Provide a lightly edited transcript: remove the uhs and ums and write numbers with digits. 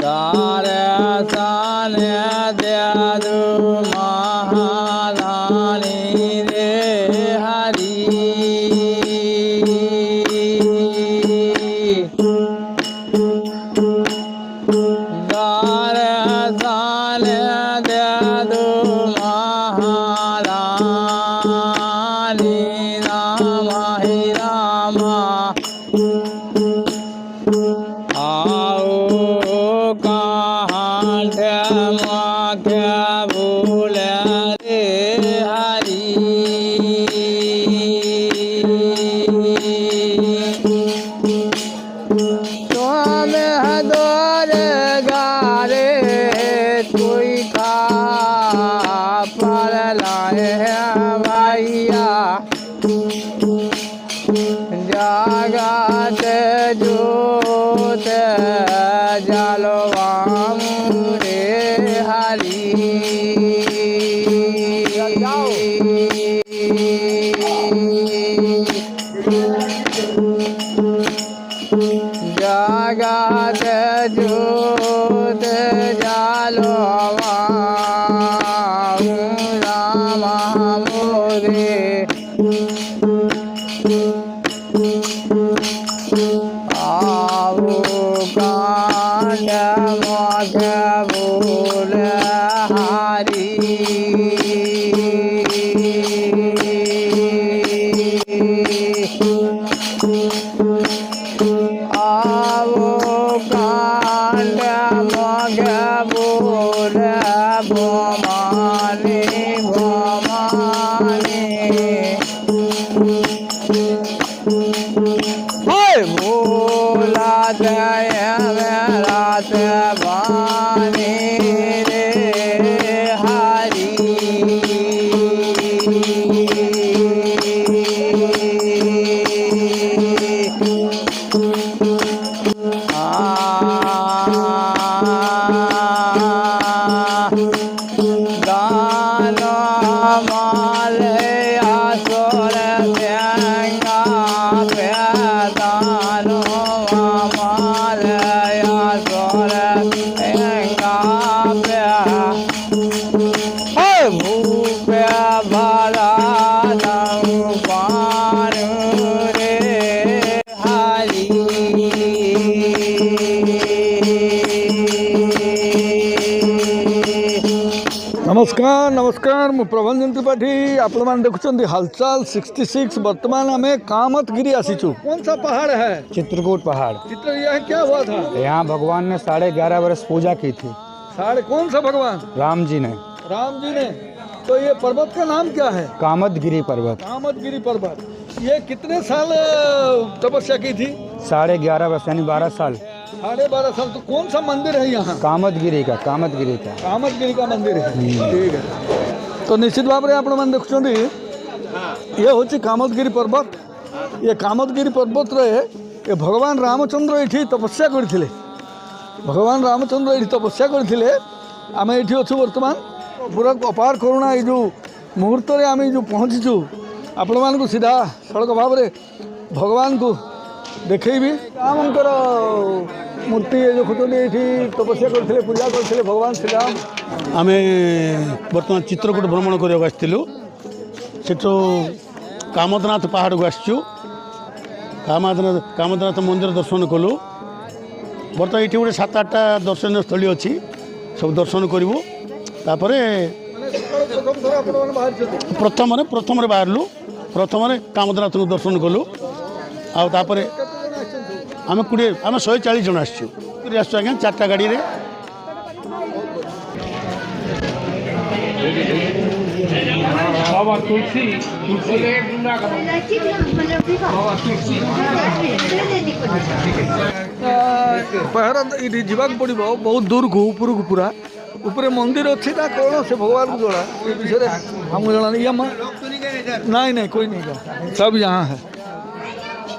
गारे साने देदु महारानी रे हरी गारे साने देदु महारानी राम ही राम आओ भूल रे हरी तुम दौर गारे कोई खा पर लाए भैया जागत जोत जलवाम रे हरी जागत जोत जलवाम राम मोरे आओ कांड मग बोल हारी आओ कांड मग बोल भमानी भमानी भोला जय रात वाणी रे हरी गाना माले आसोर व्यंगा दानो मालया सोर व्यंगा भूप भला पानु रे हरी नमस्कार नमस्कार मु प्रभंजन त्रिपाठी आपण मान देखुचंदी हालचाल 66 वर्तमान आमे कामतगिरी आसीचु। कौन सा पहाड़ है? चित्रकूट पहाड़। चित्र यह क्या हुआ था? यहाँ भगवान ने 11.5 वर्ष पूजा की थी। साढ़े कौन सा भगवान? राम जी ने। राम जी ने। तो ये पर्वत का नाम क्या है? कामतगिरी पर्वत। कामतगिरी पर्वत। ये कितने साल तपस्या की थी? 11.5 वर्ष यानी 12 साल। 12.5 साल। तो कौन सा मंदिर है यहाँ? कामतगिरी का। कामतगिरी का मंदिर है। ठीक है। तो निश्चित भाव में आपण मैंने देखुं ये हूँ कामतगिरी पर्वत। ये कामतगिरी पर्वत रे ये भगवान रामचंद्र ये तपस्या करते। भगवान रामचंद्र ये तपस्या करते। आम ये अच्छु बर्तमान पूरा अपार करुणा ये जो मुहूर्त आम जो पहुँचीचु आपण मानक सीधा सड़क भाव में भगवान को देखी रामकर मूर्ति देखुं ये तपस्या करते पूजा करते भगवान श्रीराम। आम बर्तमान चित्रकूट भ्रमण करने आसलु सेठू कामदनाथ पहाड़ को आसचु। कामदनाथ मंदिर दर्शन कलु। बर्तमान ये गोटे 7-8टा दर्शनीय स्थली अच्छी सब दर्शन करूँ। प्रथम बाहरलु प्रथम कामदनाथ को दर्शन कलु। आउे आम 140 जन आसचु आज्ञा 4टा गाड़ी रे। बाबा तुलसी पहरा ये जावाक पड़ो बहुत दूर को ऊपर को पूरा ऊपर मंदिर अच्छी ना कौन से भगवान को जोड़ा ये विषय हमको जना नहीं। नहीं कोई नहीं सब यहाँ है।